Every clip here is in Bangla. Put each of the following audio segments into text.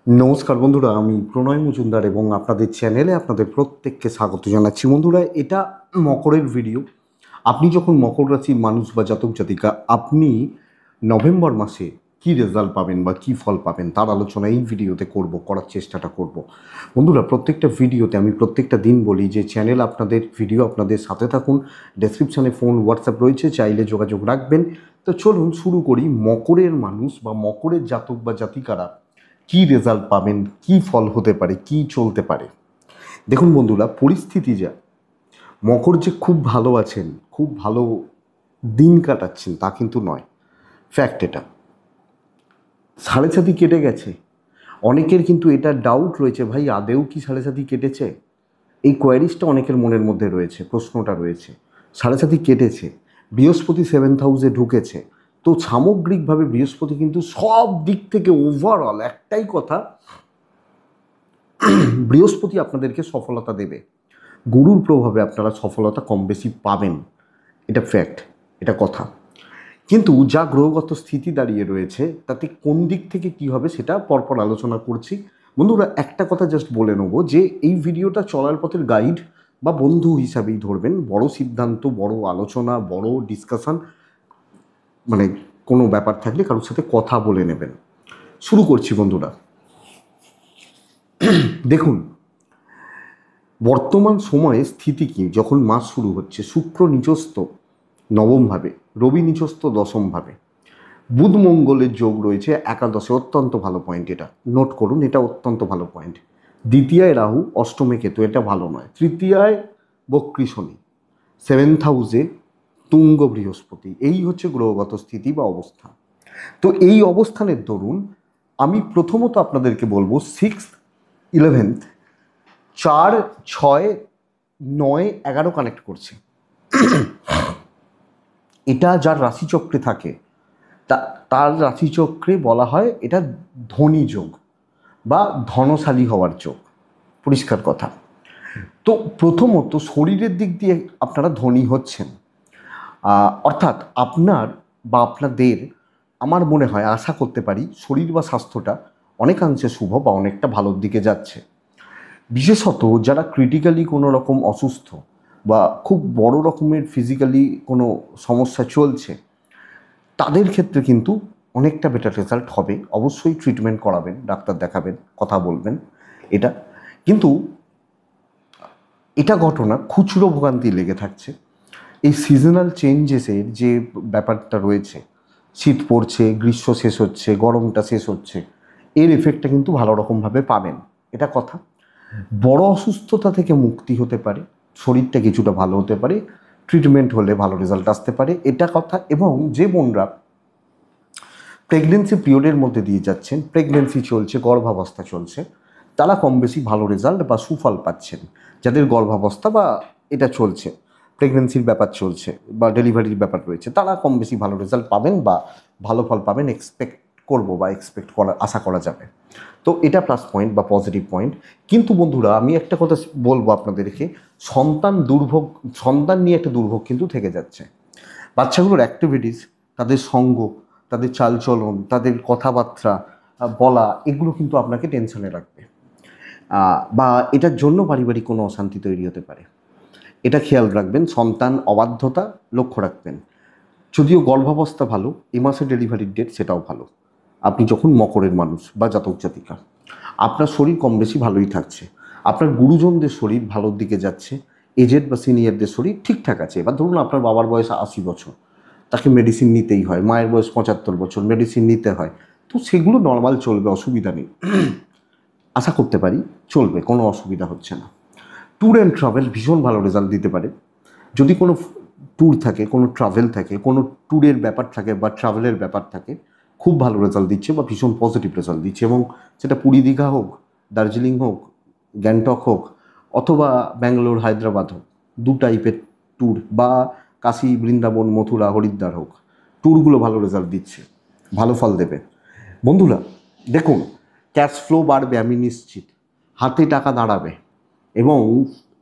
নমস্কার বন্ধুরা, আমি প্রণয় মজুমদার এবং আপনাদের চ্যানেলে আপনাদের প্রত্যেককে স্বাগত জানাচ্ছি। বন্ধুরা, এটা মকরের ভিডিও। আপনি যখন মকর রাশির মানুষ বা জাতক জাতিকা, আপনি নভেম্বর মাসে কি রেজাল্ট পাবেন বা কি ফল পাবেন তার আলোচনা এই ভিডিওতে করার চেষ্টাটা করব। বন্ধুরা, প্রত্যেকটা ভিডিওতে আমি প্রত্যেকটা দিন বলি যে চ্যানেল আপনাদের, ভিডিও আপনাদের, সাথে থাকুন। ডেসক্রিপশানে ফোন, হোয়াটসঅ্যাপ রয়েছে, চাইলে যোগাযোগ রাখবেন। তো চলুন শুরু করি। মকরের মানুষ বা মকরের জাতক বা জাতিকারা কি রেজাল্ট পাবেন, কি ফল হতে পারে, কি চলতে পারে। দেখুন বন্ধুরা, পরিস্থিতি যা, মকর যে খুব ভালো আছেন, খুব ভালো দিন কাটাচ্ছেন তা কিন্তু নয়। ফ্যাক্ট এটা। সাড়ে সাতি কেটে গেছে। অনেকের কিন্তু এটা ডাউট রয়েছে, ভাই আদেও কি সাড়ে সাতি কেটেছে? এই কোয়ারিজটা অনেকের মনের মধ্যে রয়েছে, প্রশ্নটা রয়েছে। সাড়ে সাতি কেটেছে, বৃহস্পতি 7th হাউসে ঢুকেছে। তো সামগ্রিকভাবে বৃহস্পতি কিন্তু সব দিক থেকে ওভারঅল একটাই কথা, বৃহস্পতি আপনাদেরকে সফলতা দেবে। গুরুর প্রভাবে আপনারা সফলতা কম বেশি পাবেন, এটা ফ্যাক্ট, এটা কথা। কিন্তু যা গ্রহগত স্থিতি দাঁড়িয়ে রয়েছে তাতে কোন দিক থেকে কি হবে সেটা পরপর আলোচনা করছি। বন্ধুরা, একটা কথা জাস্ট বলে নেবো যে এই ভিডিওটা চলার পথের গাইড বা বন্ধু হিসাবেই ধরবেন। বড় সিদ্ধান্ত, বড় আলোচনা, বড় ডিসকাশন, মানে কোনো ব্যাপার থাকলে কারোর সাথে কথা বলে নেবেন। শুরু করছি বন্ধুরা। দেখুন, বর্তমান সময়ে স্থিতি কি? যখন মাস শুরু হচ্ছে, শুক্র নিচস্থ নবমভাবে, রবি নিচস্থ দশমভাবে, বুধ মঙ্গলের যোগ রয়েছে একাদশে। অত্যন্ত ভালো পয়েন্ট, এটা নোট করুন, এটা অত্যন্ত ভালো পয়েন্ট। দ্বিতীয়ায় রাহু, অষ্টমে কেতু, এটা ভালো নয়। তৃতীয়ায় বক্রী শনি, 7th হাউসে তুঙ্গ বৃহস্পতি। এই হচ্ছে গ্রহগত স্থিতি বা অবস্থা। তো এই অবস্থানের দরুন আমি প্রথমত আপনাদেরকে বলবো 6th 11th, 4, 6, 9, 11 কানেক্ট করছে। এটা যার রাশিচক্রে থাকে তার রাশিচক্রে বলা হয় এটা ধনী যোগ বা ধনশালী হওয়ার যোগ। পরিষ্কার কথা। তো প্রথমত শরীরের দিক দিয়ে আপনারা ধনী হচ্ছেন, অর্থাৎ আপনার বা আপনাদের, আমার মনে হয়, আশা করতে পারি শরীর বা স্বাস্থ্যটা অনেকাংশে শুভ বা অনেকটা ভালোর দিকে যাচ্ছে। বিশেষত যারা ক্রিটিক্যালি কোনো রকম অসুস্থ বা খুব বড় রকমের ফিজিক্যালি কোনো সমস্যা চলছে, তাদের ক্ষেত্রে কিন্তু অনেকটা বেটার রেজাল্ট হবে। অবশ্যই ট্রিটমেন্ট করাবেন, ডাক্তার দেখাবেন, কথা বলবেন। এটা কিন্তু এটা ঘটনা খুচরো ভোগান্তি লেগে থাকছে। এই সিজনাল চেঞ্জেসের যে ব্যাপারটা রয়েছে, শীত পড়ছে, গ্রীষ্ম শেষ হচ্ছে, গরমটা শেষ হচ্ছে, এর এফেক্টটা কিন্তু ভালো রকমভাবে পাবেন, এটা কথা। বড় অসুস্থতা থেকে মুক্তি হতে পারে, শরীরটা কিছুটা ভালো হতে পারে, ট্রিটমেন্ট হলে ভালো রেজাল্ট আসতে পারে, এটা কথা। এবং যে বোনরা প্রেগনেন্সি পিরিয়ডের মধ্যে দিয়ে যাচ্ছেন, প্রেগনেন্সি চলছে, গর্ভাবস্থা চলছে, তারা কম বেশি ভালো রেজাল্ট বা সুফল পাচ্ছেন। যাদের গর্ভাবস্থা বা এটা চলছে, প্রেগনেন্সির ব্যাপার চলছে বা ডেলিভারির ব্যাপার রয়েছে, তারা কম বেশি ভালো রেজাল্ট পাবেন বা ভালো ফল পাবেন, এক্সপেক্ট করবো বা আশা করা যাবে। তো এটা প্লাস পয়েন্ট বা পজিটিভ পয়েন্ট। কিন্তু বন্ধুরা, আমি একটা কথা বলবো আপনাদেরকে, সন্তান নিয়ে একটা দুর্ভোগ কিন্তু থেকে যাচ্ছে। বাচ্চাগুলোর অ্যাক্টিভিটিস, তাদের সঙ্গ, তাদের চালচলন, তাদের কথাবার্তা বলা, এগুলো কিন্তু আপনাকে টেনশনে রাখবে, বা এটার জন্য পারিবারিক কোনো অশান্তি তৈরি হতে পারে। এটা খেয়াল রাখবেন। সন্তান অবাধ্যতা লক্ষ্য রাখবেন। যদিও গর্ভাবস্থা ভালো, এ মাসে ডেলিভারির ডেট সেটাও ভালো। আপনি যখন মকরের মানুষ বা জাতক জাতিকা, আপনার শরীর কম বেশি ভালোই থাকছে, আপনার গুরুজনদের শরীর ভালোর দিকে যাচ্ছে, এজেড বা সিনিয়রদের শরীর ঠিকঠাক আছে। এবার ধরুন আপনার বাবার বয়স 80 বছর, তাকে মেডিসিন নিতেই হয়, মায়ের বয়স 75 বছর, মেডিসিন নিতে হয়। তো সেগুলো নর্মাল চলবে, অসুবিধা নেই, আশা করতে পারি চলবে, কোনো অসুবিধা হচ্ছে না। ট্যুর অ্যান্ড ট্রাভেল ভীষণ ভালো রেজাল্ট দিতে পারে। যদি কোনো ট্যুর থাকে, কোনো ট্রাভেল থাকে, কোনো ট্যুরের ব্যাপার থাকে বা ট্রাভেলের ব্যাপার থাকে, খুব ভালো রেজাল্ট দিচ্ছে বা ভীষণ পজিটিভ রেজাল্ট দিচ্ছে। এবং সেটা পুরী দীঘা হোক, দার্জিলিং হোক, গ্যাংটক হোক, অথবা ব্যাঙ্গালোর হায়দ্রাবাদ হোক, দু টাইপের ট্যুর, বা কাশী বৃন্দাবন মথুরা হরিদ্বার হোক, ট্যুরগুলো ভালো রেজাল্ট দিচ্ছে, ভালো ফল দেবে। বন্ধুরা দেখুন, ক্যাশ ফ্লো বাড়বে, আমি নিশ্চিত। হাতে টাকা দাঁড়াবে এবং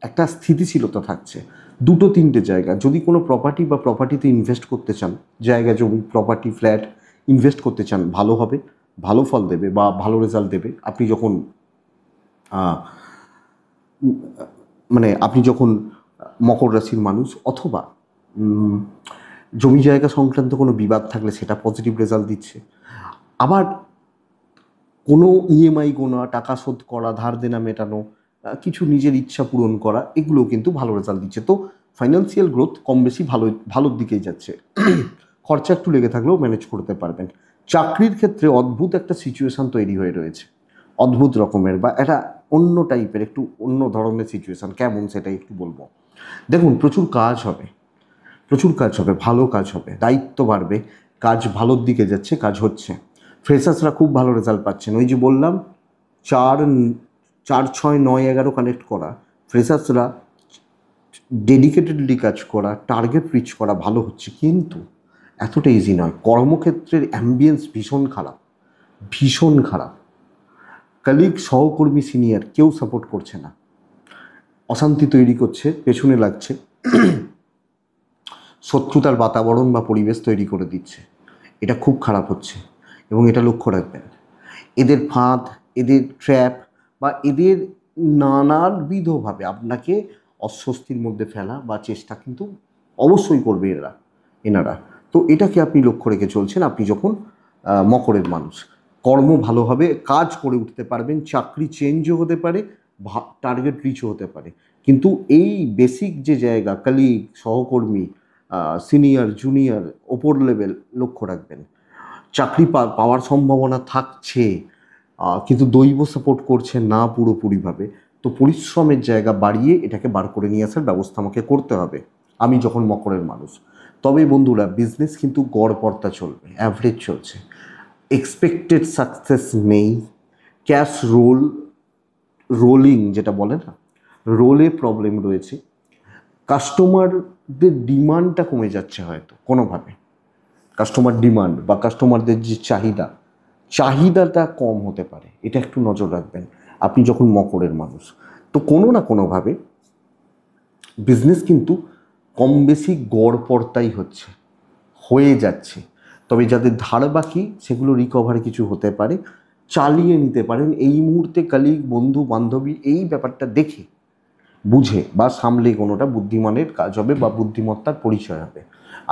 একটা স্থিতিশীলতা থাকছে। দুটো তিনটে জায়গা, যদি কোনো প্রপার্টি বা প্রপার্টিতে ইনভেস্ট করতে চান, জায়গা জমি প্রপার্টি ফ্ল্যাট ইনভেস্ট করতে চান, ভালো হবে। ভালো ফল দেবে বা ভালো রেজাল্ট দেবে আপনি যখন মানে আপনি যখন মকর রাশির মানুষ, অথবা জমি জায়গা সংক্রান্ত কোনো বিবাদ থাকলে সেটা পজিটিভ রেজাল্ট দিচ্ছে। আবার কোনো ইএমআই গোনা, টাকা শোধ করা, ধার দেনা মেটানো, কিছু নিজের ইচ্ছা পূরণ করা, এগুলোও কিন্তু ভালো রেজাল্ট দিচ্ছে। তো ফাইন্যান্সিয়াল গ্রোথ কম বেশি ভালোর দিকেই যাচ্ছে। খরচা একটু লেগে থাকলেও ম্যানেজ করতে পারবেন। চাকরির ক্ষেত্রে অদ্ভুত একটা সিচুয়েশান তৈরি হয়ে রয়েছে, অদ্ভুত রকমের বা একটা অন্য টাইপের, একটু অন্য ধরনের সিচুয়েশান। কেমন সেটাই একটু বলবো। দেখুন, প্রচুর কাজ হবে, ভালো কাজ হবে, দায়িত্ব বাড়বে, কাজ ভালোর দিকে যাচ্ছে, কাজ হচ্ছে। ফ্রেশার্সরা খুব ভালো রেজাল্ট পাচ্ছেন। ওই যে বললাম 4, 4, 6, 9, 11 কানেক্ট করা ফ্রেশার্সরা ডেডিকেটেডলি কাজ করা, টার্গেট রিচ করা ভালো হচ্ছে। কিন্তু এতটা ইজি নয়। কর্মক্ষেত্রের অ্যাম্বিয়েন্স ভীষণ খারাপ। কলিগ, সহকর্মী, সিনিয়র কেউ সাপোর্ট করছে না, অশান্তি তৈরি করছে, পেছনে লাগছে, শত্রুতার বাতাবরণ বা পরিবেশ তৈরি করে দিচ্ছে। এটা খুব খারাপ হচ্ছে এবং এটা লক্ষ্য রাখবেন। এদের ফাঁদ, এদের ট্র্যাপ বা এদের নানাবিধভাবে আপনাকে অস্বস্তির মধ্যে ফেলা বা চেষ্টা কিন্তু অবশ্যই করবে এনারা। তো এটাকে আপনি লক্ষ্য রেখে চলছেন। আপনি যখন মকরের মানুষ, কর্ম ভালো হবে, কাজ করে উঠতে পারবেন, চাকরি চেঞ্জও হতে পারে, টার্গেট রিচও হতে পারে। কিন্তু এই বেসিক যে জায়গা, কলিগ, সহকর্মী, সিনিয়র, জুনিয়র, ওপর লেভেল, লক্ষ্য রাখবেন। চাকরি পাওয়ার সম্ভাবনা থাকছে, কিন্তু দৈব সাপোর্ট করছে না পুরোপুরিভাবে। তো পরিশ্রমের জায়গা বাড়িয়ে এটাকে বার করে নিয়ে আসার ব্যবস্থা আমাকে করতে হবে আমি যখন মকরের মানুষ। তবে বন্ধুরা, বিজনেস কিন্তু গড়পড়তা চলবে, অ্যাভারেজ চলছে, এক্সপেক্টেড সাকসেস নেই। ক্যাশ রোলিং যেটা বলে না, রোলে প্রবলেম রয়েছে। কাস্টমারদের ডিমান্ডটা কমে যাচ্ছে হয়তো কোনোভাবে, কাস্টমার ডিমান্ড বা কাস্টমারদের যে চাহিদাটা কম হতে পারে। এটা একটু নজর রাখবেন আপনি যখন মকরের মানুষ। তো কোনো না কোনোভাবে বিজনেস কিন্তু কম বেশি গড়পড়তাই হয়ে যাচ্ছে। তবে যাদের ধার বাকি সেগুলো রিকভারি কিছু হতে পারে, চালিয়ে নিতে পারেন। এই মুহূর্তে কলিগ, বন্ধু বান্ধবী এই ব্যাপারটা দেখে বুঝে বা সামলে কোনোটা বুদ্ধিমানের কাজ হবে বা বুদ্ধিমত্তার পরিচয় হবে,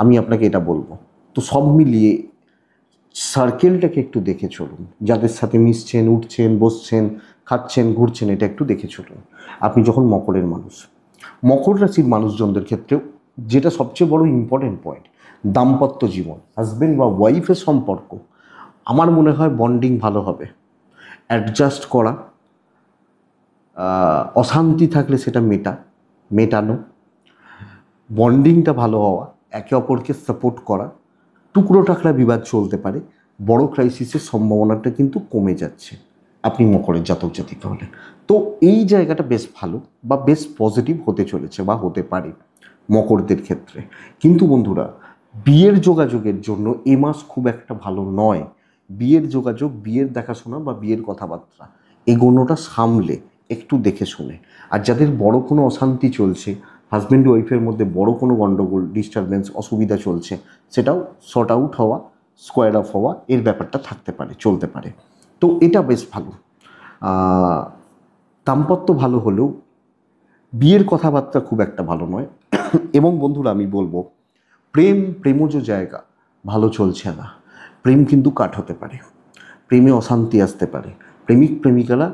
আমি আপনাকে এটা বলবো। তো সব মিলিয়ে সার্কেলটাকে একটু দেখে চলুন, যাদের সাথে মিশছেন, উঠছেন, বসছেন, খাচ্ছেন, ঘুরছেন, এটা একটু দেখে চলুন আপনি যখন মকরের মানুষ। মকর রাশির মানুষজনদের ক্ষেত্রেও যেটা সবচেয়ে বড় ইম্পর্টেন্ট পয়েন্ট, দাম্পত্য জীবন, হাজব্যান্ড বা ওয়াইফের সম্পর্ক, আমার মনে হয় বন্ডিং ভালো হবে। অ্যাডজাস্ট করা, অশান্তি থাকলে সেটা মেটানো, বন্ডিংটা ভালো হওয়া, একে অপরকে সাপোর্ট করা, টুকরো টাকরা বিবাদ চলতে পারে, বড় ক্রাইসিসের সম্ভাবনাটা কিন্তু কমে যাচ্ছে আপনি মকরের জাতক জাতিকা হলে। তো এই জায়গাটা বেশ ভালো বা বেশ পজিটিভ হতে চলেছে বা হতে পারে মকরদের ক্ষেত্রে। কিন্তু বন্ধুরা, বিয়ের যোগাযোগের জন্য এ মাস খুব একটা ভালো নয়। বিয়ের যোগাযোগ, বিয়ের দেখাশোনা বা বিয়ের কথাবার্তা এগোনোটা সামলে একটু দেখে শুনে। আর যাদের বড় কোনো অশান্তি চলছে, হাজব্যান্ড ওয়াইফের মধ্যে বড় কোনো গণ্ডগোল, ডিস্টারবেন্স, অসুবিধা চলছে, সেটাও শর্ট আউট হওয়া, স্কোয়ার অফ হওয়া, এর ব্যাপারটা থাকতে পারে, চলতে পারে। তো এটা বেশ ভালো। দাম্পত্য ভালো হলেও বিয়ের কথাবার্তা খুব একটা ভালো নয়। এবং বন্ধুরা, আমি বলবো প্রেমজ জায়গা ভালো চলছে না। প্রেম কিন্তু কাট হতে পারে, প্রেমে অশান্তি আসতে পারে, প্রেমিক প্রেমিকারা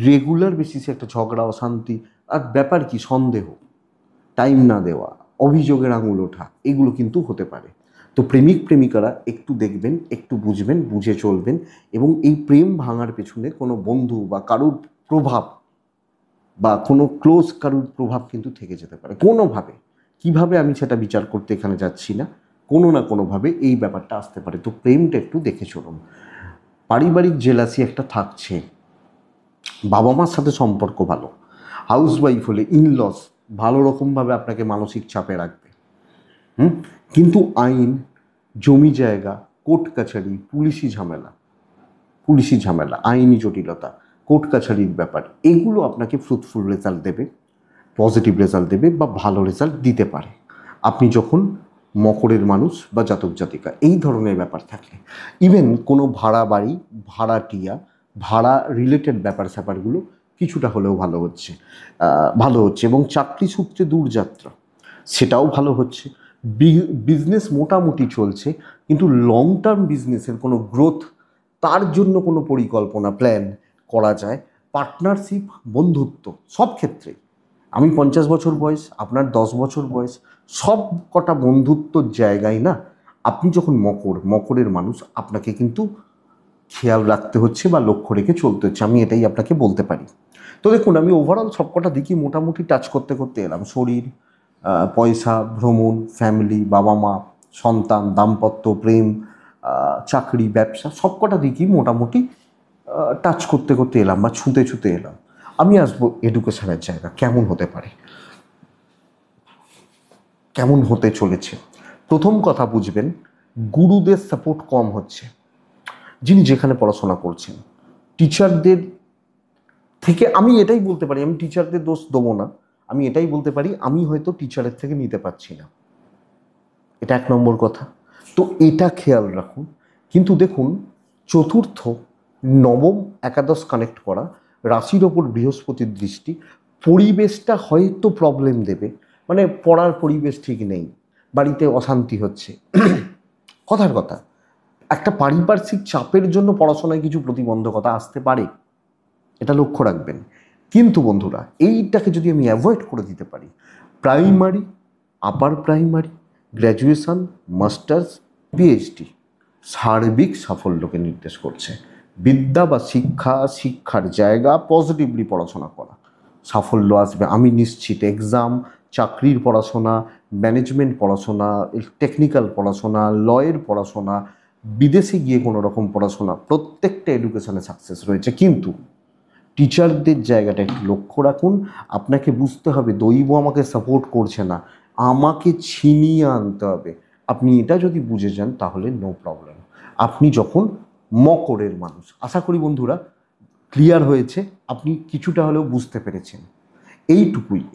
রেগুলার বেসিসে একটা ঝগড়া, অশান্তি, আর ব্যাপার কি সন্দেহ, টাইম না দেওয়া, অভিযোগের আঙুল ওঠা, এগুলো কিন্তু হতে পারে। তো প্রেমিক প্রেমিকারা একটু দেখবেন, একটু বুঝবেন, বুঝে চলবেন। এবং এই প্রেম ভাঙার পেছনে কোনো বন্ধু বা কারুর প্রভাব বা কোনো ক্লোজ কারুর প্রভাব কিন্তু থেকে যেতে পারে কোনোভাবে। কিভাবে আমি সেটা বিচার করতে এখানে যাচ্ছি না, কোনো না কোনোভাবে এই ব্যাপারটা আসতে পারে। তো প্রেমটা একটু দেখে চলুন। পারিবারিক জেলাসি একটা থাকছে, বাবা মার সাথে সম্পর্ক ভালো, হাউসওয়াইফ হলে ইনলস ভালো রকমভাবে আপনাকে মানসিক চাপে রাখবে। কিন্তু আইন, জমি জায়গা, কোর্ট কাছারি, পুলিশি ঝামেলা, আইনি জটিলতা, কোর্ট কাছারির ব্যাপার, এগুলো আপনাকে ফ্রুটফুল রেজাল্ট দেবে, পজিটিভ রেজাল্ট দেবে বা ভালো রেজাল্ট দিতে পারে আপনি যখন মকরের মানুষ বা জাতক জাতিকা এই ধরনের ব্যাপার থাকলে, ইভেন কোনো ভাড়া বাড়ি, ভাড়াটিয়া, ভাড়া রিলেটেড ব্যাপার স্যাপারগুলো কিছুটা হলেও ভালো হচ্ছে এবং চাকরি সূত্রে দূরযাত্রা সেটাও ভালো হচ্ছে। বিজনেস মোটামুটি চলছে, কিন্তু লং টার্ম বিজনেসের কোনো গ্রোথ, তার জন্য কোনো পরিকল্পনা প্ল্যান করা যায়। পার্টনারশিপ, বন্ধুত্ব সব ক্ষেত্রেই, আমি 50 বছর বয়স, আপনার 10 বছর বয়স, সব কটা বন্ধুত্বর জায়গায় না আপনি যখন মকরের মানুষ, আপনাকে কিন্তু খেয়াল রাখতে হচ্ছে বা লক্ষ্য রেখে চলতে হচ্ছে, আমি এটাই আপনাকে বলতে পারি। তো দেখুন, আমি ওভারঅল সবকটা দিকই মোটামুটি টাচ করতে করতে এলাম। শরীর, পয়সা, ভ্রমণ, ফ্যামিলি, বাবা মা, সন্তান, দাম্পত্য, প্রেম, চাকরি, ব্যবসা, সবকটা দিকই মোটামুটি টাচ করতে করতে এলাম বা ছুঁতে ছুঁতে এলাম। আমি আসবো এডুকেশনের জায়গা কেমন হতে পারে, কেমন হতে চলেছে। প্রথম কথা বুঝবেন, গুরুদের সাপোর্ট কম হচ্ছে। যিনি যেখানে পড়াশোনা করছেন, টিচারদের থেকে আমি এটাই বলতে পারি, আমি টিচারদের দোষ দেবো না, আমি এটাই বলতে পারি আমি হয়তো টিচারের থেকে নিতে পারছি না, এটা 1 নম্বর কথা। তো এটা খেয়াল রাখুন। কিন্তু দেখুন, চতুর্থ, নবম, একাদশ কানেক্ট করা, রাশির ওপর বৃহস্পতির দৃষ্টি, পরিবেশটা হয়তো প্রবলেম দেবে, মানে পড়ার পরিবেশ ঠিক নেই, বাড়িতে অশান্তি হচ্ছে, কথার কথা, একটা পারিপার্শ্বিক চাপের জন্য পড়াশোনায় কিছু প্রতিবন্ধকতা আসতে পারে, এটা লক্ষ্য রাখবেন। কিন্তু বন্ধুরা, এইটাকে যদি আমি অ্যাভয়েড করে দিতে পারি, primary, upper primary, graduation, masters, PhD সার্বিক সাফল্যকে নির্দেশ করছে। বিদ্যা বা শিক্ষার জায়গা, পজিটিভলি পড়াশোনা করা, সাফল্য আসবে আমি নিশ্চিত। এক্সাম, চাকরির পড়াশোনা, ম্যানেজমেন্ট পড়াশোনা, টেকনিক্যাল পড়াশোনা, লয়ের পড়াশোনা, বিদেশে গিয়ে কোনো রকম পড়াশোনা, প্রত্যেকটা এডুকেশনে সাকসেস রয়েছে। কিন্তু টিচারদের জায়গাটা একটু লক্ষ্য রাখুন। আপনাকে বুঝতে হবে দৈব আমাকে সাপোর্ট করছে না, আমাকে ছিনিয়ে আনতে হবে। আপনি এটা যদি বুঝে যান তাহলে নো প্রবলেম। আপনি যখন মকরের মানুষ, আশা করি বন্ধুরা ক্লিয়ার হয়েছে, আপনি কিছুটা হলেও বুঝতে পেরেছেন।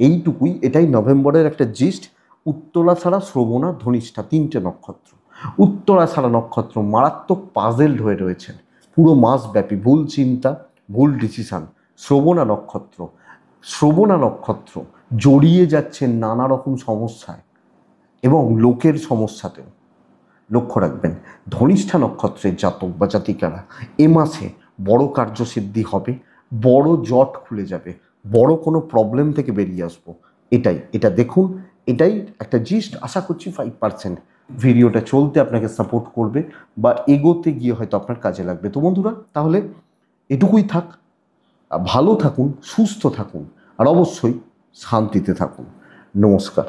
এইটুকুই, এটাই নভেম্বরের একটা জিস্ট। উত্তরা ছাড়া, শ্রবণা, ধনিষ্ঠা, 3টে নক্ষত্র। উত্তরা ছাড়া নক্ষত্র মারাত্মক পাজেলড হয়ে রয়েছেন পুরো মাসব্যাপী, ভুল চিন্তা, ভুল ডিসিশান। শ্রবণা নক্ষত্র জড়িয়ে যাচ্ছেন নানা রকম সমস্যায় এবং লোকের সমস্যাতেও, লক্ষ্য রাখবেন। ধনিষ্ঠা নক্ষত্রের জাতক বা জাতিকারা এ মাসে বড় কার্যসিদ্ধি হবে, বড় জট খুলে যাবে, বড় কোনো প্রবলেম থেকে বেরিয়ে আসবো। এটা দেখুন, এটাই একটা জিস্ট। আশা করছি 5% ভিডিওটা চলতে আপনাকে সাপোর্ট করবে বা এগোতে গিয়ে হয়তো আপনার কাজে লাগবে। তো বন্ধুরা, তাহলে এটুকুই থাক। ভালো থাকুন, সুস্থ থাকুন, আর অবশ্যই শান্তিতে থাকুন। নমস্কার।